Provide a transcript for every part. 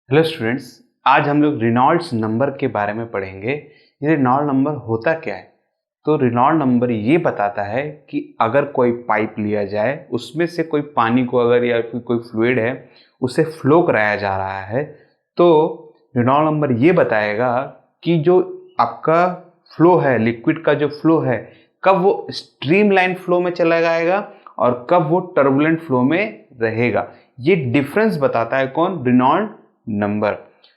Hello students, आज हम लोग रेनॉल्ड्स नंबर के बारे में पढ़ेंगे। ये रेनॉल्ड नंबर होता क्या है? तो रेनॉल्ड नंबर ये बताता है कि अगर कोई पाइप लिया जाए, उसमें से कोई पानी को अगर या फिर कोई फ्लूइड है उसे फ्लो कराया जा रहा है, तो रेनॉल्ड नंबर ये बताएगा कि जो आपका फ्लो है, लिक्विड का जो फ्लो है, कब वो स्ट्रीमलाइन फ्लो में चला जाएगा और कब वो टर्बुलेंट फ्लो में रहेगा। ये डिफरेंस बताता है कौन? Reynold number.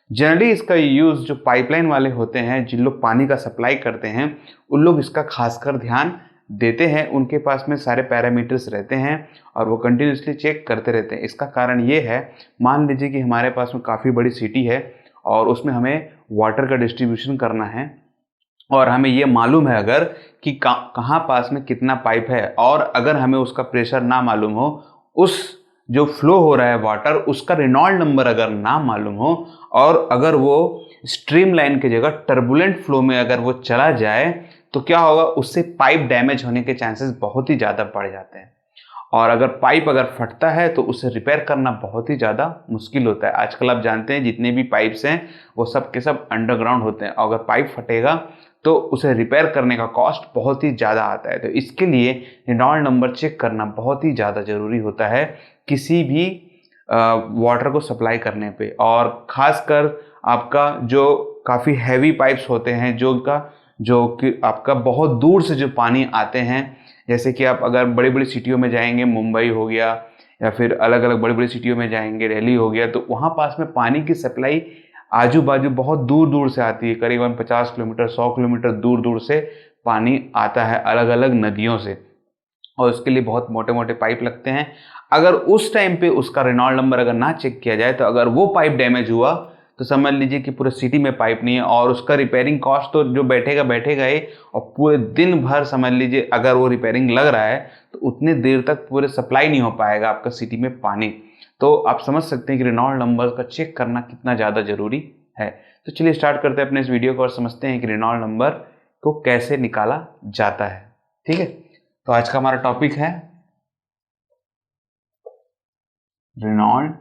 जनरली इसका यूज़ जो पाइपलाइन वाले होते हैं, जिन लोग पानी का सप्लाई करते हैं, उन लोग इसका खासकर ध्यान देते हैं। उनके पास में सारे पैरामीटर्स रहते हैं और वो कंटिन्यूसली चेक करते रहते हैं। इसका कारण ये है, मान लीजिए कि हमारे पास में काफ़ी बड़ी सिटी है और उसमें हमें वाटर का डिस्ट्रीब्यूशन करना है और हमें ये मालूम है अगर कि कहाँ पास में कितना पाइप है, और अगर हमें उसका प्रेशर ना मालूम हो, उस जो फ्लो हो रहा है वाटर, उसका रेनॉल्ड नंबर अगर ना मालूम हो, और अगर वो स्ट्रीम लाइन की जगह टर्बुलेंट फ्लो में अगर वो चला जाए, तो क्या होगा? उससे पाइप डैमेज होने के चांसेस बहुत ही ज़्यादा बढ़ जाते हैं। और अगर पाइप अगर फटता है तो उसे रिपेयर करना बहुत ही ज़्यादा मुश्किल होता है। आजकल आप जानते हैं जितने भी पाइप्स हैं वो सब के सब अंडरग्राउंड होते हैं। अगर पाइप फटेगा तो उसे रिपेयर करने का कॉस्ट बहुत ही ज़्यादा आता है। तो इसके लिए रेनॉल्ड नंबर चेक करना बहुत ही ज़्यादा ज़रूरी होता है किसी भी वाटर को सप्लाई करने पे। और ख़ासकर आपका जो काफ़ी हैवी पाइप्स होते हैं, जो कि आपका बहुत दूर से जो पानी आते हैं, जैसे कि आप अगर बड़ी बड़ी सिटियों में जाएंगे, मुंबई हो गया या फिर अलग अलग बड़ी बड़ी सिटियों में जाएंगे, दिल्ली हो गया, तो वहाँ पास में पानी की सप्लाई आजू बाजू बहुत दूर दूर से आती है। करीबन 50 किलोमीटर 100 किलोमीटर दूर दूर से पानी आता है अलग अलग नदियों से, और उसके लिए बहुत मोटे मोटे पाइप लगते हैं। अगर उस टाइम पे उसका रेनॉल्ड नंबर अगर ना चेक किया जाए, तो अगर वो पाइप डैमेज हुआ तो समझ लीजिए कि पूरे सिटी में पाइप नहीं है, और उसका रिपेयरिंग कॉस्ट तो जो बैठेगा ही, और पूरे दिन भर समझ लीजिए अगर वो रिपेयरिंग लग रहा है तो उतनी देर तक पूरे सप्लाई नहीं हो पाएगा आपका सिटी में पानी। तो आप समझ सकते हैं कि रेनॉल्ड नंबर का चेक करना कितना ज़्यादा ज़रूरी है। तो चलिए स्टार्ट करते हैं अपने इस वीडियो को और समझते हैं कि रेनॉल्ड नंबर को कैसे निकाला जाता है। ठीक है, तो आज का हमारा टॉपिक है रेनॉल्ड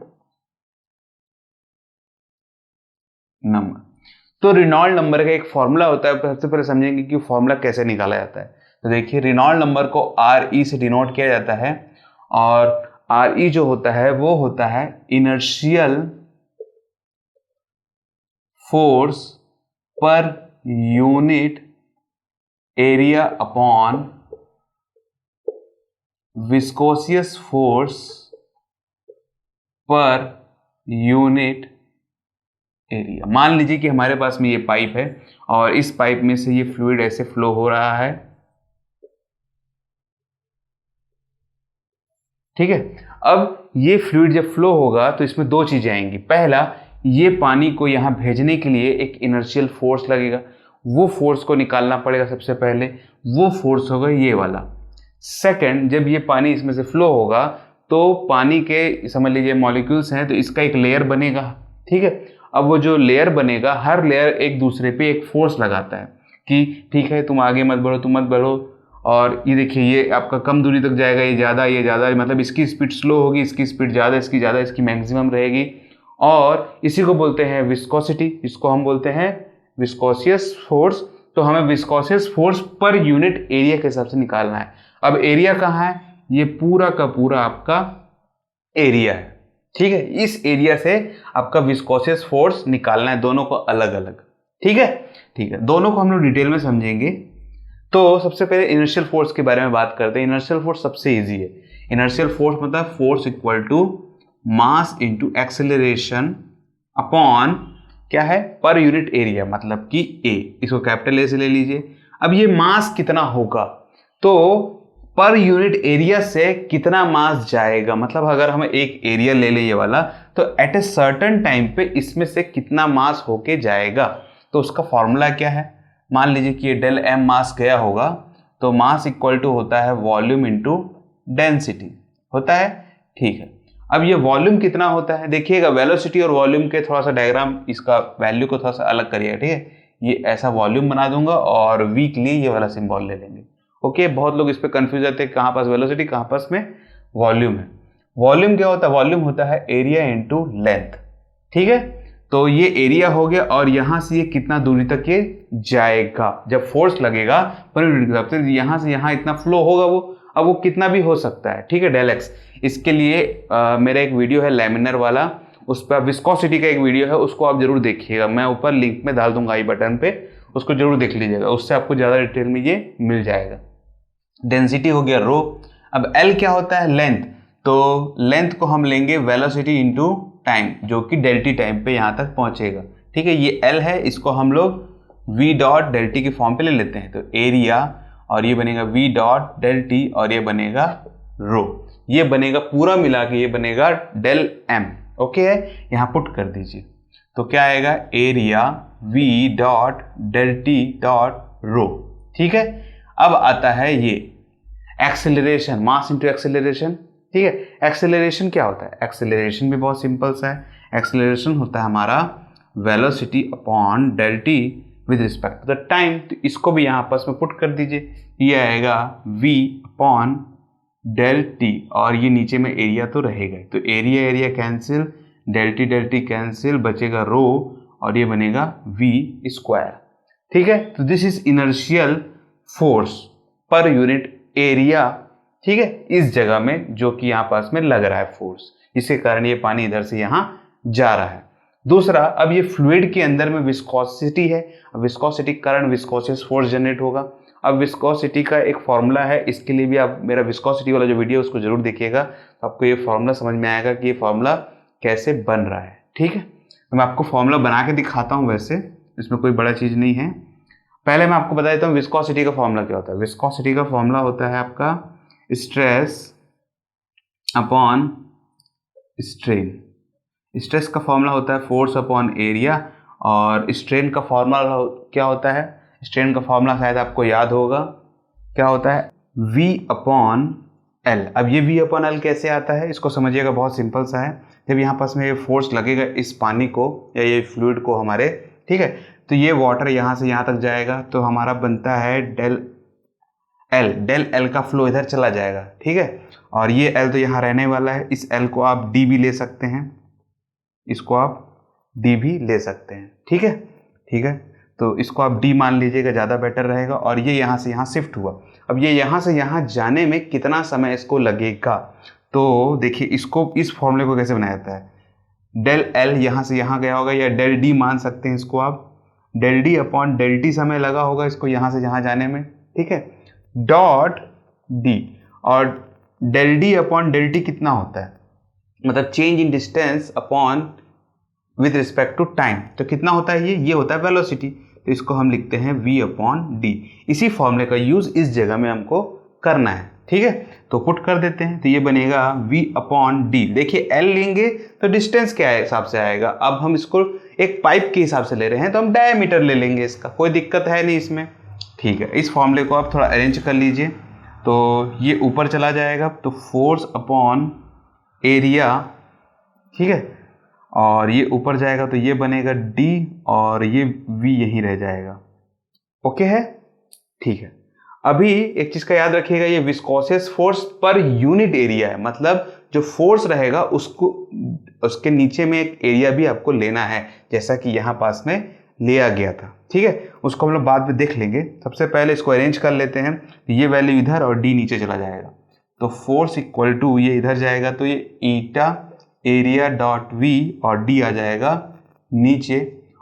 नंबर। तो रेनॉल्ड नंबर का एक फॉर्मूला होता है। सबसे पहले समझेंगे कि फॉर्मूला कैसे निकाला जाता है। तो देखिए, रेनॉल्ड नंबर को RE से डिनोट किया जाता है, और RE जो होता है वो होता है inertial force per unit area upon viscous force per unit area. मान लीजिए कि हमारे पास में ये पाइप है और इस पाइप में से ये फ्लूइड ऐसे फ्लो हो रहा है। ठीक है, अब ये फ्लूइड जब फ्लो होगा तो इसमें दो चीजें आएंगी। पहला, ये पानी को यहां भेजने के लिए एक इनर्शियल फोर्स लगेगा, वो फोर्स को निकालना पड़ेगा सबसे पहले। वो फोर्स होगा ये वाला। सेकंड, जब ये पानी इसमें से फ्लो होगा तो पानी के समझ लीजिए मॉलिक्यूल्स हैं, तो इसका एक लेयर बनेगा। ठीक है, अब वो जो लेयर बनेगा, हर लेयर एक दूसरे पे एक फोर्स लगाता है कि ठीक है तुम आगे मत बढ़ो, तुम मत बढ़ो। और ये देखिए, ये आपका कम दूरी तक जाएगा, ये ज़्यादा, मतलब इसकी स्पीड स्लो होगी, इसकी स्पीड ज़्यादा, इसकी मैक्सिमम रहेगी। और इसी को बोलते हैं विस्कोसिटी, इसको हम बोलते हैं विस्कोसियस फोर्स। तो हमें विस्कोसियस फोर्स पर यूनिट एरिया के हिसाब से निकालना है। अब एरिया कहाँ है? ये पूरा का पूरा आपका एरिया है। ठीक है, इस एरिया से आपका विस्कोसियस फोर्स निकालना है, दोनों को अलग अलग। ठीक है, ठीक है, दोनों को हम लोग डिटेल में समझेंगे। तो सबसे पहले इनर्शियल फोर्स के बारे में बात करते हैं। इनर्शियल फोर्स सबसे इजी है। इनर्शियल फोर्स मतलब force equal to mass into acceleration upon क्या है? पर यूनिट एरिया, मतलब कि ए। इसको कैपिटल ए से ले लीजिए। अब ये मास कितना होगा, तो पर यूनिट एरिया से कितना मास जाएगा, मतलब अगर हम एक एरिया ले लें ये वाला, तो एट ए सर्टेन टाइम पे इसमें से कितना मास होके जाएगा। तो उसका फॉर्मूला क्या है? मान लीजिए कि ये डेल एम मास गया होगा, तो मास इक्वल टू होता है वॉल्यूम इनटू डेंसिटी होता है। ठीक है, अब ये वॉल्यूम कितना होता है देखिएगा। वेलोसिटी और वॉल्यूम के थोड़ा सा डायग्राम, इसका वैल्यू को थोड़ा सा अलग करिएगा। ठीक है, ये ऐसा वॉल्यूम बना दूंगा और वी के लिए ये वाला सिंबल ले लेंगे। ओके, बहुत लोग इस पे कंफ्यूज रहते हैं, कहाँ पास वेलोसिटी कहाँ पास में वॉल्यूम है। वॉल्यूम क्या होता है? वॉल्यूम होता है एरिया इनटू लेंथ। ठीक है, तो ये एरिया हो गया और यहाँ से ये कितना दूरी तक ये जाएगा जब फोर्स लगेगा पर यूनिट के हिसाब से, यहाँ से यहाँ इतना फ्लो होगा वो, अब वो कितना भी हो सकता है, ठीक है, डेल एक्स। इसके लिए मेरा एक वीडियो है लैमिनर वाला, उस पर विस्कोसिटी का एक वीडियो है, उसको आप जरूर देखिएगा, मैं ऊपर लिंक में डाल दूंगा आई बटन पे, उसको जरूर देख लीजिएगा, उससे आपको ज़्यादा डिटेल में ये मिल जाएगा। डेंसिटी हो गया रो। अब एल क्या होता है, लेंथ, तो लेंथ को हम लेंगे वेलोसिटी इंटू टाइम, जो कि डेल टी टाइम पे यहाँ तक पहुँचेगा, ठीक है, ये एल है, इसको हम लोग वी डॉट डेल टी की फॉर्म पे ले लेते हैं, तो एरिया, और ये बनेगा वी डॉट डेल टी, और ये बनेगा रो, ये बनेगा पूरा मिला के ये बनेगा डेल एम, ओके है, यहाँ पुट कर दीजिए, तो क्या आएगा, area V dot del T dot rho, ठीक है। अब आता है ये एक्सेलरेशन, मास इंटू एक्सेलरेशन, ठीक है। एक्सेलरेशन क्या होता है, एक्सेलरेशन भी बहुत सिंपल सा है, एक्सेलरेशन होता है हमारा velocity upon del T with respect to the time, तो इसको भी यहाँ पास में पुट कर दीजिए, ये आएगा v अपॉन डेल टी, और ये नीचे में एरिया तो रहेगा, तो area area cancel, del T cancel, बचेगा रो, और ये बनेगा v स्क्वायर, ठीक है। तो this is inertial force per unit area, ठीक है, इस जगह में जो कि यहाँ पास में लग रहा है फोर्स, इसके कारण ये पानी इधर से यहाँ जा रहा है। दूसरा, अब ये फ्लूइड के अंदर में विस्कोसिटी है, विस्कोसिटी के कारण विस्कोसियस फोर्स जनरेट होगा। अब विस्कोसिटी का एक फॉर्मूला है, इसके लिए भी आप मेरा विस्कोसिटी वाला जो वीडियो है उसको जरूर देखिएगा, तो आपको ये फॉर्मूला समझ में आएगा कि ये फॉर्मूला कैसे बन रहा है, ठीक है। तो मैं आपको फॉर्मूला बना के दिखाता हूँ, वैसे इसमें कोई बड़ा चीज़ नहीं है। पहले मैं आपको बता देता हूँ विस्कोसिटी का फॉर्मूला क्या होता है। विस्कोसिटी का फॉर्मूला होता है आपका स्ट्रेस अपॉन स्ट्रेन। स्ट्रेस का फॉर्मूला होता है फोर्स अपॉन एरिया, और स्ट्रेन का फॉर्मूला क्या होता है, स्ट्रेन का फॉर्मूला शायद आपको याद होगा, क्या होता है, V अपॉन L। अब ये V अपॉन L कैसे आता है, इसको समझिएगा, बहुत सिंपल सा है। जब यहाँ पास में ये फोर्स लगेगा इस पानी को या ये फ्लूइड को हमारे, ठीक है, तो ये वाटर यहाँ से यहाँ तक जाएगा, तो हमारा बनता है डेल L, डेल L का फ्लो इधर चला जाएगा, ठीक है, और ये L तो यहाँ रहने वाला है, इस L को आप D भी ले सकते हैं, इसको आप D भी ले सकते हैं, ठीक है, ठीक है, तो इसको आप D मान लीजिएगा, ज़्यादा बेटर रहेगा। और ये यहाँ से यहाँ शिफ्ट हुआ, अब ये यहाँ से यहाँ जाने में कितना समय इसको लगेगा, तो देखिए इसको, इस फॉर्मूले को कैसे बनाया जाता है, डेल L यहाँ से यहाँ गया होगा, या डेल D मान सकते हैं इसको आप, del D upon del T समय लगा होगा इसको यहाँ से यहाँ जाने में, ठीक है, डॉट D, और del D upon del T कितना होता है, मतलब change in distance upon with respect to time, तो कितना होता है ये होता है वेलोसिटी, तो इसको हम लिखते हैं v अपॉन डी। इसी फॉर्मूले का यूज इस जगह में हमको करना है, ठीक है, तो पुट कर देते हैं, तो ये बनेगा v अपॉन डी। देखिए l लेंगे तो डिस्टेंस क्या हिसाब से आएगा, अब हम इसको एक पाइप के हिसाब से ले रहे हैं तो हम डायमीटर ले लेंगे, इसका कोई दिक्कत है नहीं इसमें, ठीक है। इस फॉर्मूले को आप थोड़ा अरेंज कर लीजिए, तो ये ऊपर चला जाएगा, तो फोर्स अपॉन एरिया, ठीक है, और ये ऊपर जाएगा तो ये बनेगा D, और ये V यहीं रह जाएगा, ओके है, ठीक है। अभी एक चीज़ का याद रखिएगा, ये विस्कोसियस फोर्स पर यूनिट एरिया है, मतलब जो फोर्स रहेगा उसको, उसके नीचे में एक एरिया भी आपको लेना है, जैसा कि यहाँ पास में लिया गया था, ठीक है, उसको हम लोग बाद में देख लेंगे। सबसे पहले इसको अरेंज कर लेते हैं, ये वैल्यू इधर और D नीचे चला जाएगा, तो फोर्स इक्वल टू ये इधर जाएगा, तो ये ईटा एरिया डॉट V, और D आ जाएगा नीचे,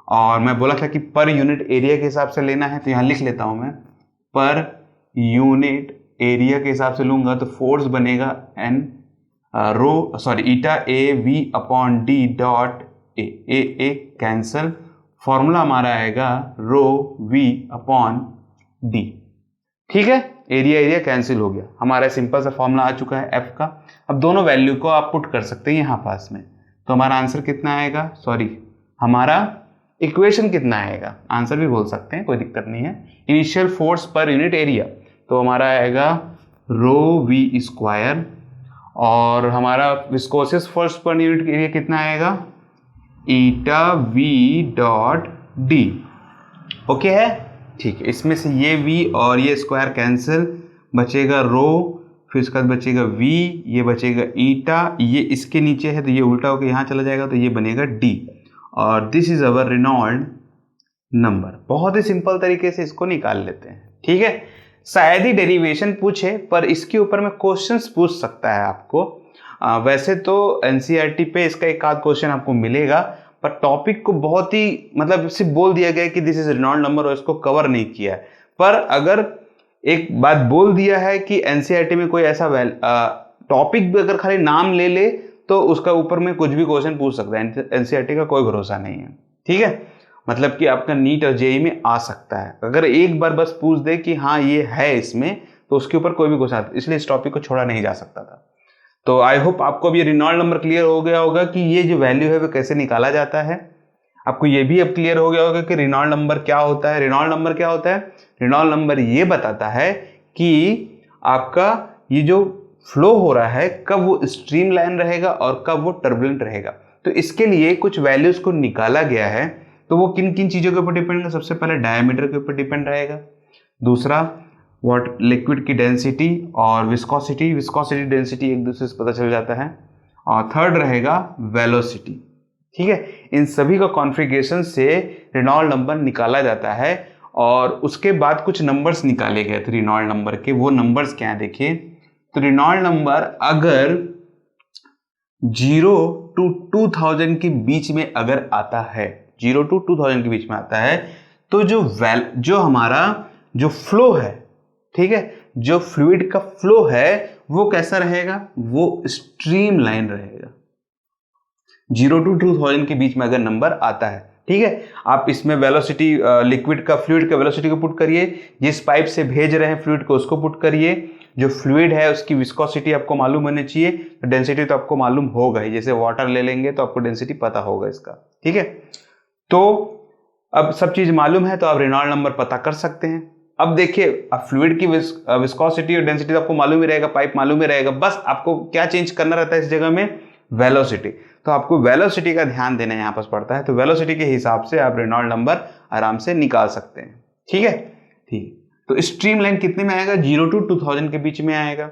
और मैं बोला था कि पर यूनिट एरिया के हिसाब से लेना है, तो यहाँ लिख लेता हूँ मैं, पर यूनिट एरिया के हिसाब से लूँगा तो फोर्स बनेगा N rho sorry eta a V upon D dot a cancel, formula हमारा आएगा रो V अपॉन D, ठीक है, एरिया एरिया कैंसिल हो गया, हमारा सिंपल सा फॉर्मूला आ चुका है F का। अब दोनों वैल्यू को आप पुट कर सकते हैं यहाँ पास में, तो हमारा आंसर कितना आएगा, सॉरी हमारा इक्वेशन कितना आएगा, आंसर भी बोल सकते हैं, कोई दिक्कत नहीं है। Initial force per unit area, तो हमारा आएगा रो V स्क्वायर, और हमारा विस्कोसियस फोर्स पर यूनिट एरिया कितना आएगा, ईटा V डॉट D, ओके है, ठीक है। इसमें से ये V और ये स्क्वायर कैंसिल, बचेगा रो, फिर उसके बाद बचेगा V, ये बचेगा ईटा, ये इसके नीचे है तो ये उल्टा होकर यहाँ चला जाएगा, तो ये बनेगा D, और this is our Reynold number. बहुत ही सिंपल तरीके से इसको निकाल लेते हैं, ठीक है। शायद ही डेरिवेशन पूछे, पर इसके ऊपर में क्वेश्चंस पूछ सकता है आपको। वैसे तो एनसीईआरटी पे इसका एक आध क्वेश्चन आपको मिलेगा, पर टॉपिक को बहुत ही मतलब सिर्फ बोल दिया गया है कि दिस इज रेनॉल्ड नंबर और इसको कवर नहीं किया है। पर अगर एक बात बोल दिया है कि एनसीईआरटी में कोई ऐसा टॉपिक भी अगर खाली नाम ले ले तो उसका ऊपर में कुछ भी क्वेश्चन पूछ सकता है। एनसीईआरटी का कोई भरोसा नहीं है, ठीक है। मतलब कि आपका नीट और जेईई में आ सकता है, अगर एक बार बस पूछ दे कि हाँ ये है इसमें, तो उसके ऊपर कोई भी क्वेश्चन आता है, इसलिए इस टॉपिक को छोड़ा नहीं जा सकता था। तो आई होप आपको अब ये रेनॉल्ड नंबर क्लियर हो गया होगा कि ये जो वैल्यू है वो कैसे निकाला जाता है। आपको ये भी अब क्लियर हो गया होगा कि रेनॉल्ड नंबर क्या होता है। रेनॉल्ड नंबर क्या होता है? रेनॉल्ड नंबर ये बताता है कि आपका ये जो फ्लो हो रहा है कब वो स्ट्रीम लाइन रहेगा और कब वो टर्बुलेंट रहेगा। तो इसके लिए कुछ वैल्यूज को निकाला गया है, तो वो किन किन चीजों के ऊपर डिपेंड है? सबसे पहले डायमीटर के ऊपर डिपेंड रहेगा, दूसरा वाटर लिक्विड की डेंसिटी और विस्कोसिटी, विस्कोसिटी डेंसिटी एक दूसरे से पता चल जाता है, और थर्ड रहेगा वेलोसिटी, ठीक है। इन सभी का कॉन्फ़िगरेशन से रेनॉल्ड नंबर निकाला जाता है। और उसके बाद कुछ नंबर्स निकाले गए थे रेनॉल्ड नंबर के। वो नंबर्स क्या है देखिए, तो रेनॉल्ड नंबर अगर 0 to 2000 के बीच में अगर आता है, 0 to 2000 के बीच में आता है, तो जो हमारा जो फ्लो है, ठीक है, जो फ्लूइड का फ्लो है वो कैसा रहेगा? वो स्ट्रीम लाइन रहेगा। 0 to 2000 के बीच में अगर नंबर आता है, ठीक है। आप इसमें वेलोसिटी लिक्विड का फ्लूइड का वेलोसिटी को पुट करिए, जिस पाइप से भेज रहे हैं फ्लूइड को उसको पुट करिए, जो फ्लूइड है उसकी विस्कोसिटी आपको मालूम होनी चाहिए, तो डेंसिटी तो आपको मालूम होगा ही, जैसे वाटर ले लेंगे तो आपको डेंसिटी पता होगा इसका, ठीक है। तो अब सब चीज मालूम है तो आप रेनॉल्ड नंबर पता कर सकते हैं। अब देखिए, अब फ्लूइड की विस्कोसिटी और डेंसिटी तो आपको मालूम ही रहेगा, पाइप मालूम ही रहेगा, बस आपको क्या चेंज करना रहता है इस जगह में? वेलोसिटी। तो आपको वेलोसिटी का ध्यान देना यहाँ पर पड़ता है, तो वेलोसिटी के हिसाब से आप रेनॉल्ड नंबर आराम से निकाल सकते हैं, ठीक है। ठीक, तो स्ट्रीम लाइन कितने में आएगा? 0 to 2000 के बीच में आएगा।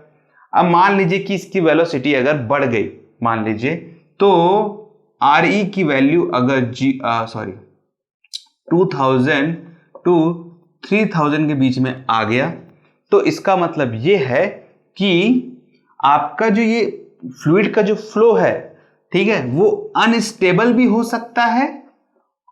अब मान लीजिए कि इसकी वेलोसिटी अगर बढ़ गई, मान लीजिए, तो RE की वैल्यू अगर 2000 to 3000 के बीच में आ गया, तो इसका मतलब ये है कि आपका जो ये फ्लूइड का जो फ्लो है, ठीक है, वो अनस्टेबल भी हो सकता है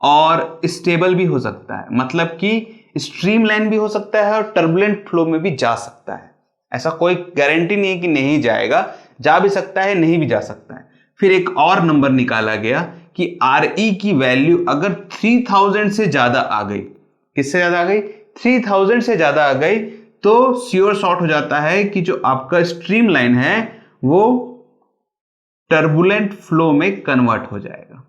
और स्टेबल भी हो सकता है। मतलब कि स्ट्रीम लाइन भी हो सकता है और टर्बुलेंट फ्लो में भी जा सकता है। ऐसा कोई गारंटी नहीं है कि नहीं जाएगा, जा भी सकता है, नहीं भी जा सकता है। फिर एक और नंबर निकाला गया कि RE की वैल्यू अगर 3000 से ज्यादा आ गई, किससे ज्यादा आ गई? 3000 से ज्यादा आ गई, तो श्योर शॉर्ट हो जाता है कि जो आपका स्ट्रीम लाइन है वो टर्बुलेंट फ्लो में कन्वर्ट हो जाएगा,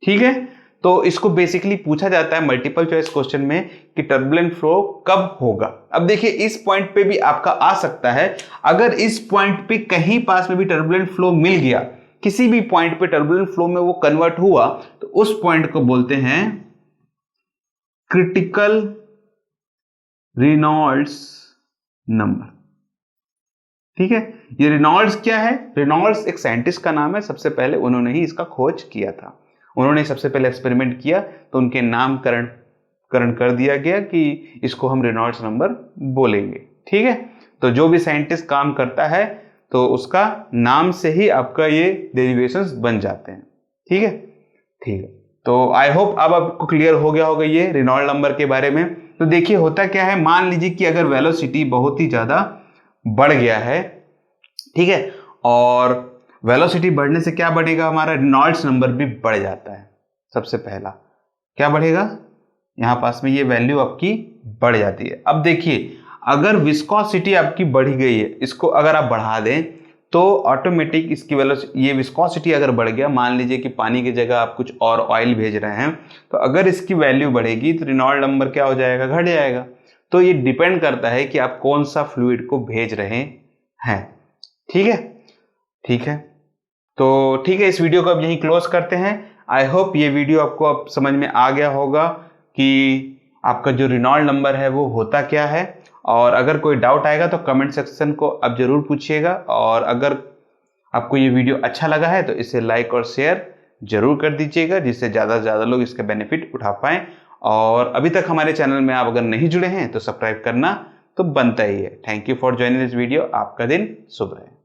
ठीक है। तो इसको बेसिकली पूछा जाता है मल्टीपल चॉइस क्वेश्चन में कि टर्बुलेंट फ्लो कब होगा। अब देखिए, इस पॉइंट पे भी आपका आ सकता है, अगर इस पॉइंट पे कहीं पास में भी टर्बुलेंट फ्लो मिल गया, किसी भी पॉइंट पे टर्बुलेंट फ्लो में वो कन्वर्ट हुआ, तो उस पॉइंट को बोलते हैं क्रिटिकल रेनॉल्ड्स नंबर, ठीक है। ये रेनॉल्ड्स क्या है? रेनॉल्ड्स एक साइंटिस्ट का नाम है, सबसे पहले उन्होंने ही इसका खोज किया था। उन्होंने सबसे पहले एक्सपेरिमेंट किया, तो उनके नामकरण कर दिया गया कि इसको हम रेनॉल्ड्स नंबर बोलेंगे, ठीक है। तो जो भी साइंटिस्ट काम करता है तो उसका नाम से ही आपका ये डेरिवेशंस बन जाते हैं, ठीक है। ठीक है, तो आई होप अब आपको क्लियर हो गया होगा ये रेनॉल्ड नंबर के बारे में। तो देखिए, होता क्या है, मान लीजिए कि अगर वेलोसिटी बहुत ही ज्यादा बढ़ गया है, ठीक है, और वेलोसिटी बढ़ने से क्या बढ़ेगा? हमारा रेनॉल्ड्स नंबर भी बढ़ जाता है। सबसे पहला क्या बढ़ेगा? यहां पास में ये वैल्यू आपकी बढ़ जाती है। अब देखिए, अगर विस्कोसिटी आपकी बढ़ गई है, इसको अगर आप बढ़ा दें तो ऑटोमेटिक इसकी वेलोसिटी, ये विस्कोसिटी अगर बढ़ गया, मान लीजिए कि पानी की जगह आप कुछ और ऑयल भेज रहे हैं, तो अगर इसकी वैल्यू बढ़ेगी तो रेनॉल्ड नंबर क्या हो जाएगा? घट जाएगा। तो ये डिपेंड करता है कि आप कौन सा फ्लूइड को भेज रहे हैं, ठीक है। ठीक है, तो ठीक है, इस वीडियो को अब यहीं क्लोज करते हैं। आई होप ये वीडियो आपको अब समझ में आ गया होगा कि आपका जो रेनॉल्ड नंबर है वो होता क्या है। और अगर कोई डाउट आएगा तो कमेंट सेक्शन को आप जरूर पूछिएगा, और अगर आपको ये वीडियो अच्छा लगा है तो इसे लाइक और शेयर जरूर कर दीजिएगा, जिससे ज़्यादा से ज़्यादा लोग इसका बेनिफिट उठा पाएँ। और अभी तक हमारे चैनल में आप अगर नहीं जुड़े हैं तो सब्सक्राइब करना तो बनता ही है। Thank you for joining this video. आपका दिन शुभ रहे।